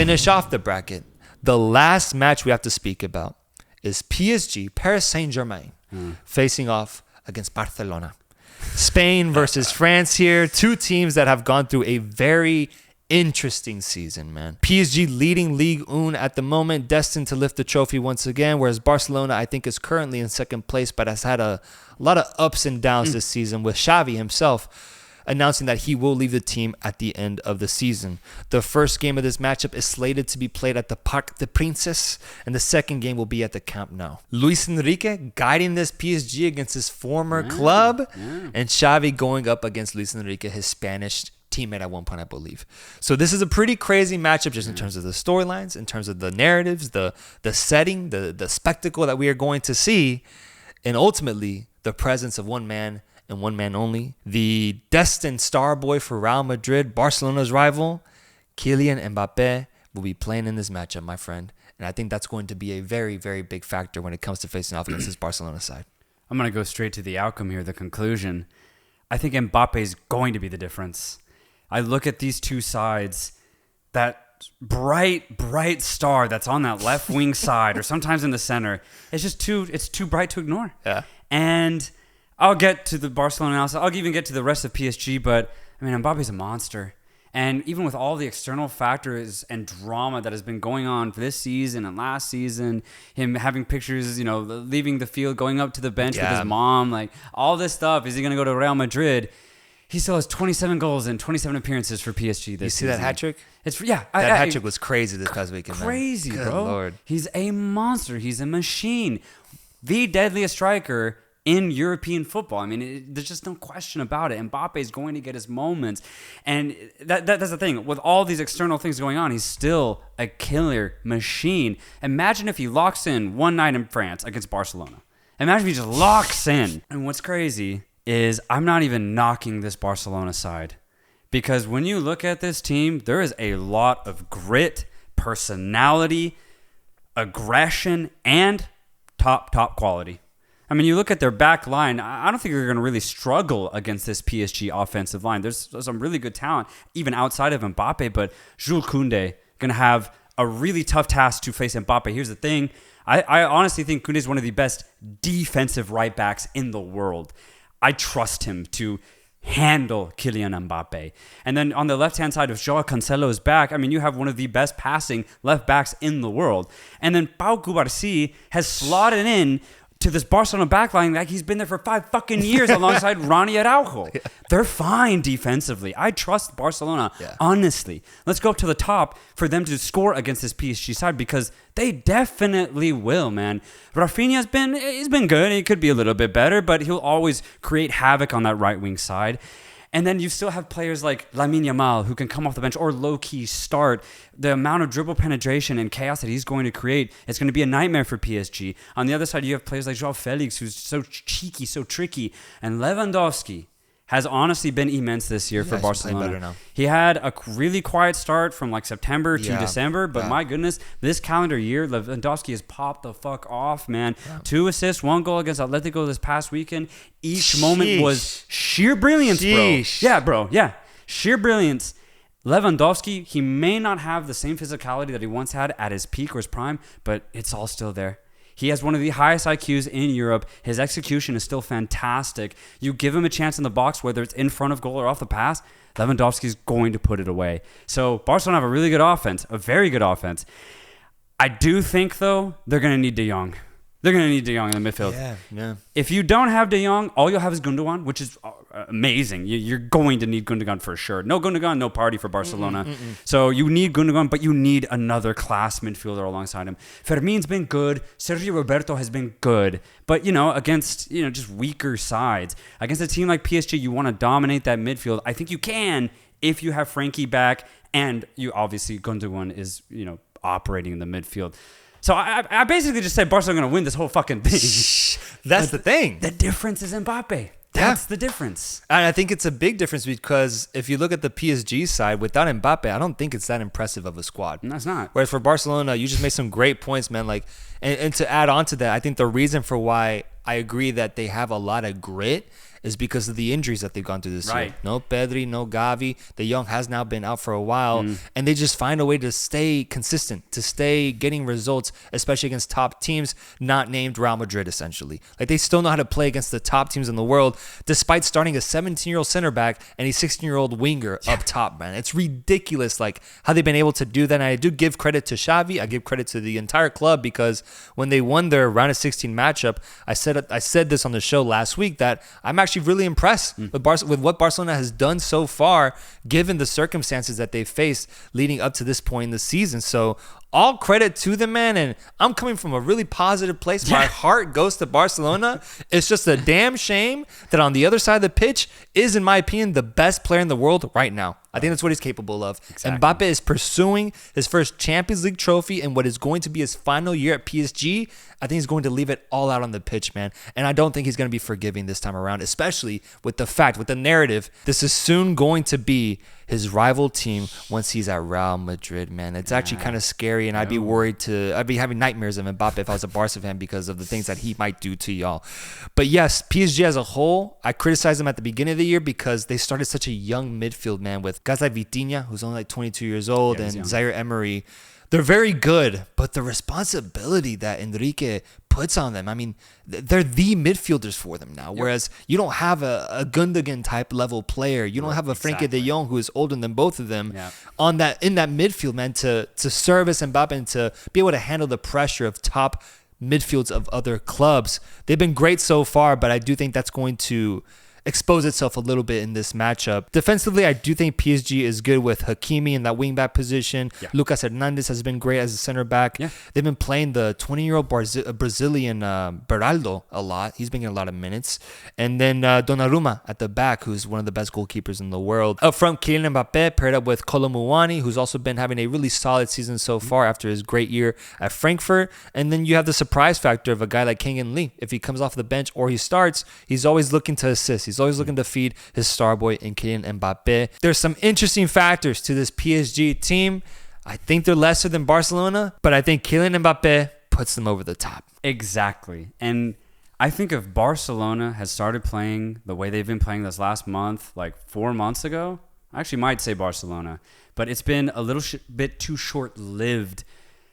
finish off the bracket, the last match we have to speak about is PSG, Paris Saint-Germain, facing off against Barcelona. Spain versus France here. Two teams that have gone through a very interesting season, man. PSG leading Ligue 1 at the moment, destined to lift the trophy once again, whereas Barcelona, I think, is currently in second place, but has had a lot of ups and downs this season, with Xavi himself announcing that he will leave the team at the end of the season. The first game of this matchup is slated to be played at the Parc des Princes, and the second game will be at the Camp Nou. Luis Enrique guiding this PSG against his former club, and Xavi going up against Luis Enrique, his Spanish teammate at one point, I believe. So this is a pretty crazy matchup just in terms of the storylines, in terms of the narratives, the setting, the spectacle that we are going to see, and ultimately the presence of one man and one man only, the destined star boy for Real Madrid, Barcelona's rival, Kylian Mbappe, will be playing in this matchup, my friend. And I think that's going to be a very, very big factor when it comes to facing off against this Barcelona side. I'm going to go straight to the outcome here, the conclusion. I think Mbappe is going to be the difference. I look at these two sides, that bright star that's on that left wing side or sometimes in the center, it's too bright to ignore. Yeah. And I'll get to the Barcelona analysis. I'll even get to the rest of PSG, but I mean, Mbappe's a monster. And even with all the external factors and drama that has been going on for this season and last season, him having pictures, leaving the field, going up to the bench with his mom, like all this stuff. Is he going to go to Real Madrid? He still has 27 goals and 27 appearances for PSG this season. You see that hat trick? That hat trick was crazy this past weekend. Crazy, man. bro. Good Lord. He's a monster. He's a machine. The deadliest striker in European football. I mean, there's just no question about it. Mbappe is going to get his moments. And that's the thing. With all these external things going on, he's still a killer machine. Imagine if he locks in one night in France against Barcelona. Imagine if he just locks in. And what's crazy is I'm not even knocking this Barcelona side. Because when you look at this team, there is a lot of grit, personality, aggression, and top quality. I mean, you look at their back line, I don't think they're going to really struggle against this PSG offensive line. There's some really good talent, even outside of Mbappe, but Jules Koundé going to have a really tough task to face Mbappe. Here's the thing. I honestly think Koundé is one of the best defensive right backs in the world. I trust him to handle Kylian Mbappe. And then on the left-hand side, if Joao Cancelo's back, I mean, you have one of the best passing left backs in the world. And then Pau Cubarsí has slotted in to this Barcelona backline like he's been there for 5 fucking years alongside Ronnie Araujo. Yeah. They're fine defensively. I trust Barcelona, honestly. Let's go up to the top for them to score against this PSG side because they definitely will, man. Rafinha's been good. He could be a little bit better, but he'll always create havoc on that right wing side. And then you still have players like Lamine Yamal who can come off the bench or low-key start. The amount of dribble penetration and chaos that he's going to create is going to be a nightmare for PSG. On the other side, you have players like Joao Felix, who's so cheeky, so tricky. And Lewandowski has honestly been immense this year for Barcelona. Better now. He had a really quiet start from like September to December, but my goodness, this calendar year, Lewandowski has popped the fuck off, man. Yeah. 2 assists, 1 goal against Atletico this past weekend. Each moment was sheer brilliance, bro. Yeah, bro. Yeah, sheer brilliance. Lewandowski, he may not have the same physicality that he once had at his peak or his prime, but it's all still there. He has one of the highest IQs in Europe. His execution is still fantastic. You give him a chance in the box, whether it's in front of goal or off the pass, Lewandowski's going to put it away. So Barcelona have a really good offense, a very good offense. I do think, though, they're going to need De Jong. They're going to need De Jong in the midfield. Yeah. If you don't have De Jong, all you'll have is Gundogan, which is amazing. You're going to need Gundogan for sure. No Gundogan, no party for Barcelona. So you need Gundogan, but you need another class midfielder alongside him. Fermin's been good. Sergio Roberto has been good. But, against, just weaker sides. Against a team like PSG, you want to dominate that midfield. I think you can if you have Frankie back and you obviously Gundogan is, operating in the midfield. So I basically just said Barcelona going to win this whole fucking thing. That's the thing. The difference is Mbappe. That's the difference. And I think it's a big difference because if you look at the PSG side, without Mbappe, I don't think it's that impressive of a squad. No, it's not. Whereas for Barcelona, you just made some great points, man. And to add on to that, I think the reason for why I agree that they have a lot of grit is because of the injuries that they've gone through this year. Right. No Pedri, no Gavi. De Jong has now been out for a while, and they just find a way to stay consistent, to stay getting results, especially against top teams, not named Real Madrid, essentially. Like, they still know how to play against the top teams in the world, despite starting a 17-year-old center back and a 16-year-old winger up top, man. It's ridiculous, like, how they've been able to do that. And I do give credit to Xavi. I give credit to the entire club, because when they won their round of 16 matchup, I said this on the show last week, that I'm actually really impressed with what Barcelona has done so far, given the circumstances that they've faced leading up to this point in the season. So all credit to them, man. And I'm coming from a really positive place. My heart goes to Barcelona. It's just a damn shame that on the other side of the pitch is, in my opinion, the best player in the world right now. I think that's what he's capable of. Exactly. Mbappe is pursuing his first Champions League trophy in what is going to be his final year at PSG. I think he's going to leave it all out on the pitch, man. And I don't think he's going to be forgiving this time around, especially with the narrative. This is soon going to be his rival team once he's at Real Madrid, man. It's actually kind of scary, and I'd be having nightmares of Mbappe if I was a Barca fan, because of the things that he might do to y'all. But yes, PSG as a whole, I criticized them at the beginning of the year because they started such a young midfield, man, with guys like Vitinha, who's only like 22 years old, and Zaire Emery. They're very good, but the responsibility that Enrique puts on them, I mean, they're the midfielders for them now. Whereas you don't have a Gundogan type level player. You don't have a Frenkie de Jong, who is older than both of them, in that midfield, man, to service Mbappe and to be able to handle the pressure of top midfields of other clubs. They've been great so far, but I do think that's going to expose itself a little bit in this matchup. Defensively, I do think PSG is good with Hakimi in that wingback position. Lucas Hernandez has been great as a center back. They've been playing the 20-year-old Brazilian Beraldo a lot. He's been getting a lot of minutes. And then Donnarumma at the back, who's one of the best goalkeepers in the world. Up front, Kylian Mbappe paired up with Kolo Muani, who's also been having a really solid season so far after his great year at Frankfurt. And then you have the surprise factor of a guy like Kang-in Lee. If he comes off the bench or he starts, he's always looking to assist. He's always looking to feed his star boy in Kylian Mbappe. There's some interesting factors to this PSG team. I think they're lesser than Barcelona, but I think Kylian Mbappe puts them over the top. Exactly. And I think if Barcelona has started playing the way they've been playing this last month, like 4 months ago, I actually might say Barcelona, but it's been a little bit too short-lived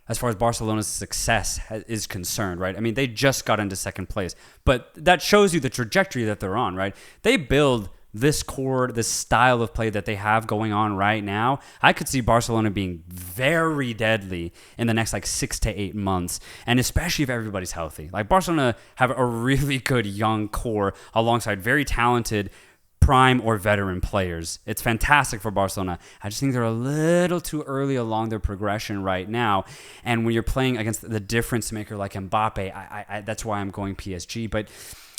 as far as Barcelona's success is concerned, right? I mean, they just got into second place, but that shows you the trajectory that they're on, right? They build this core, this style of play that they have going on right now. I could see Barcelona being very deadly in the next like 6 to 8 months, and especially if everybody's healthy. Like, Barcelona have a really good young core alongside very talented prime or veteran players. It's fantastic for Barcelona. I just think they're a little too early along their progression right now. And when you're playing against the difference maker like Mbappe, I that's why I'm going PSG. But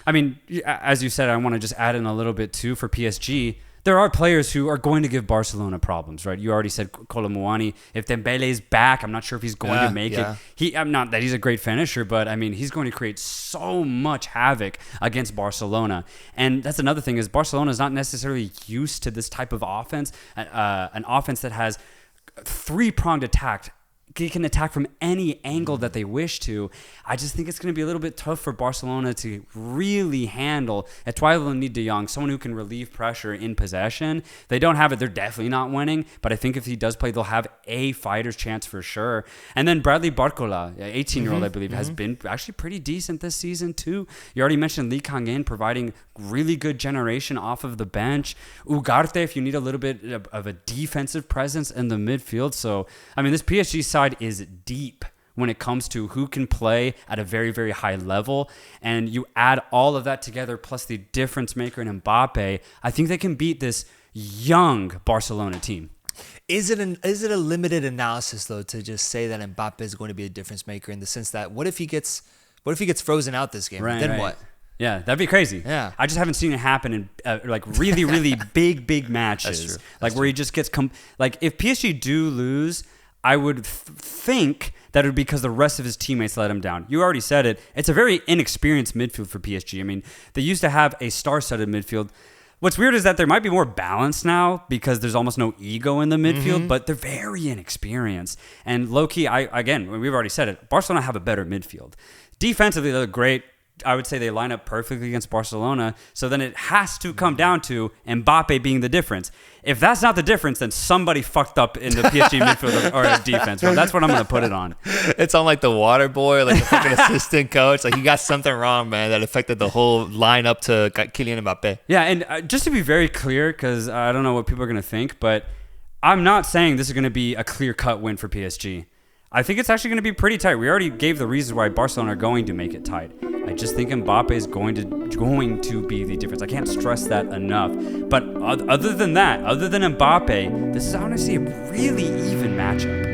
I mean, as you said, I want to just add in a little bit too for PSG. There are players who are going to give Barcelona problems, right? You already said Kolo Muani. If Dembele is back, I'm not sure if he's going to make it. I'm not that he's a great finisher, but I mean, he's going to create so much havoc against Barcelona. And that's another thing, is Barcelona is not necessarily used to this type of offense, an offense that has three-pronged attack. They can attack from any angle that they wish to. I just think it's going to be a little bit tough for Barcelona to really handle. That's why they'll need De Jong, someone who can relieve pressure in possession. They don't have it. They're definitely not winning. But I think if he does play, they'll have a fighter's chance for sure. And then Bradley Barcola, 18-year-old, I believe, has been actually pretty decent this season too. You already mentioned Lee Kang-in providing really good generation off of the bench. Ugarte, if you need a little bit of a defensive presence in the midfield. So, I mean, this PSG side is deep when it comes to who can play at a very, very high level. And you add all of that together, plus the difference maker in Mbappe, I think they can beat this young Barcelona team. Is it a limited analysis, though, to just say that Mbappe is going to be a difference maker, in the sense that what if he gets frozen out this game? Right, then right. what? Yeah, that'd be crazy. Yeah, I just haven't seen it happen in like really, really big matches. That's true. Like where he just gets like if PSG do lose, I would think that it would be because the rest of his teammates let him down. You already said it. It's a very inexperienced midfield for PSG. I mean, they used to have a star-studded midfield. What's weird is that there might be more balance now because there's almost no ego in the midfield, but they're very inexperienced. And low-key, we've already said it, Barcelona have a better midfield. Defensively, they look great. I would say they line up perfectly against Barcelona. So then it has to come down to Mbappe being the difference. If that's not the difference, then somebody fucked up in the PSG midfield or defense. Bro. That's what I'm going to put it on. It's on like the water boy, like the fucking assistant coach. Like he got something wrong, man, that affected the whole lineup to Kylian Mbappe. Yeah, and just to be very clear, because I don't know what people are going to think, but I'm not saying this is going to be a clear-cut win for PSG. I think it's actually going to be pretty tight. We already gave the reasons why Barcelona are going to make it tight. I just think Mbappe is going to be the difference. I can't stress that enough. But other than that, other than Mbappe, this is honestly a really even matchup.